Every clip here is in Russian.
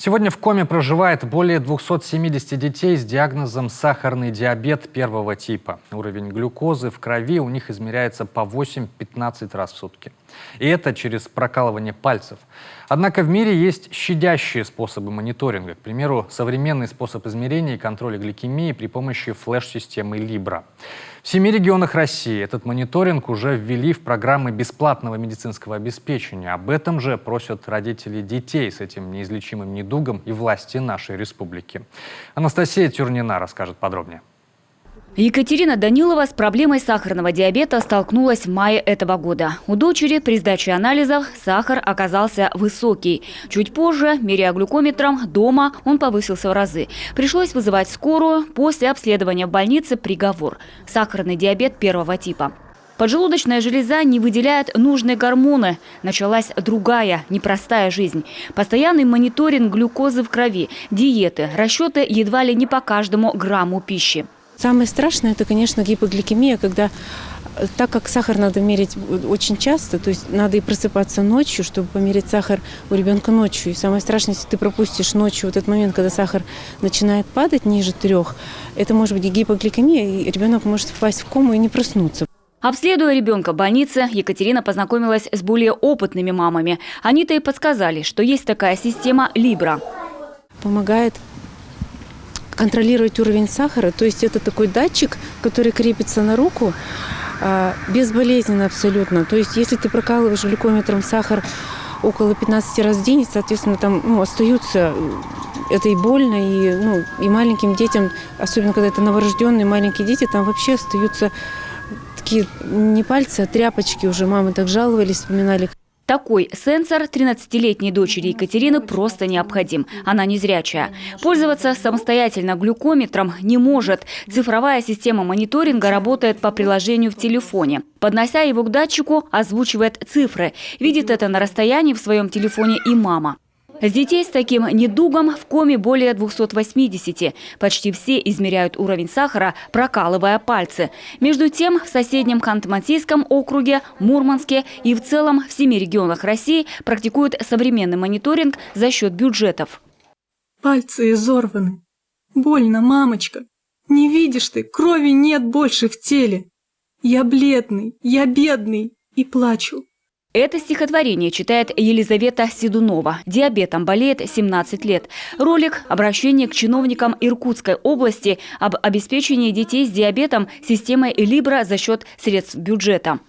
Сегодня в коме проживает более 270 детей с диагнозом сахарный диабет первого типа. Уровень глюкозы в крови у них измеряется по 8-15 раз в сутки. И это через прокалывание пальцев. Однако в мире есть щадящие способы мониторинга. К примеру, современный способ измерения и контроля гликемии при помощи флеш-системы Libra. В 7 регионах России этот мониторинг уже ввели в программы бесплатного медицинского обеспечения. Об этом же просят родители детей с этим неизлечимым недугом и власти нашей республики. Анастасия Тюрнина расскажет подробнее. Екатерина Данилова с проблемой сахарного диабета столкнулась в мае этого года. У дочери при сдаче анализов сахар оказался высокий. Чуть позже, меряя глюкометром, дома он повысился в разы. Пришлось вызывать скорую. После обследования в больнице приговор – сахарный диабет первого типа. Поджелудочная железа не выделяет нужные гормоны. Началась другая, непростая жизнь. Постоянный мониторинг глюкозы в крови, диеты, расчеты едва ли не по каждому грамму пищи. Самое страшное – это, конечно, гипогликемия, когда, так как сахар надо мерить очень часто, то есть надо и просыпаться ночью, чтобы померить сахар у ребенка ночью. И самое страшное, если ты пропустишь ночью вот этот момент, когда сахар начинает падать ниже 3, это может быть и гипогликемия, и ребенок может впасть в кому и не проснуться. Обследуя ребенка в больнице, Екатерина познакомилась с более опытными мамами. Они-то и подсказали, что есть такая система Libra. Помогает контролировать уровень сахара, то есть это такой датчик, который крепится на руку, безболезненно абсолютно. То есть если ты прокалываешь глюкометром сахар около 15 раз в день, соответственно, там остаются, это и больно, и маленьким детям, особенно когда это новорожденные маленькие дети, там вообще остаются такие не пальцы, а тряпочки уже. Мамы так жаловались, вспоминали. Такой сенсор 13-летней дочери Екатерины просто необходим. Она незрячая. Пользоваться самостоятельно глюкометром не может. Цифровая система мониторинга работает по приложению в телефоне. Поднося его к датчику, озвучивает цифры. Видит это на расстоянии в своем телефоне и мама. С детей с таким недугом в коме более 280. Почти все измеряют уровень сахара, прокалывая пальцы. Между тем, в соседнем Ханты-Мансийском округе, Мурманске и в целом в 7 регионах России практикуют современный мониторинг за счет бюджетов. Пальцы изорваны. Больно, мамочка. Не видишь ты, крови нет больше в теле. Я бледный, я бедный и плачу. Это стихотворение читает Елизавета Седунова. Диабетом болеет 17 лет. Ролик – обращение к чиновникам Иркутской области об обеспечении детей с диабетом системой Libra за счет средств бюджета.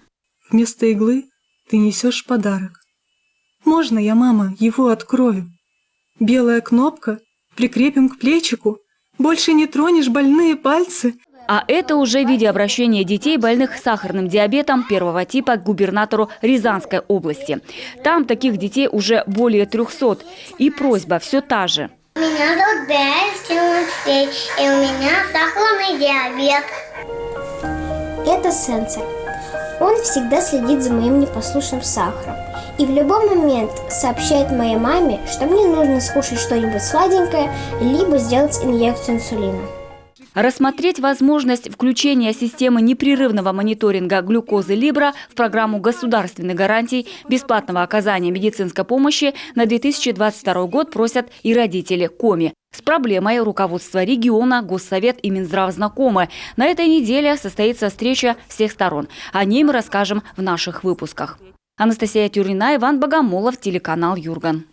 Вместо иглы ты несешь подарок. Можно я, мама, его открою? Белая кнопка прикрепим к плечику. Больше не тронешь больные пальцы. А это уже видеообращение детей, больных сахарным диабетом первого типа, к губернатору Рязанской области. Там таких детей уже более 300. И просьба все та же. Меня зовут Бельсин, и у меня сахарный диабет. Это сенсор. Он всегда следит за моим непослушным сахаром. И в любой момент сообщает моей маме, что мне нужно скушать что-нибудь сладенькое, либо сделать инъекцию инсулина. Рассмотреть возможность включения системы непрерывного мониторинга глюкозы Libra в программу государственных гарантий бесплатного оказания медицинской помощи на 2022 год просят и родители Коми. С проблемой руководство региона, Госсовет и Минздрав знакомы. На этой неделе состоится встреча всех сторон. О ней мы расскажем в наших выпусках. Анастасия Тюрнина, Иван Богомолов, телеканал Юрган.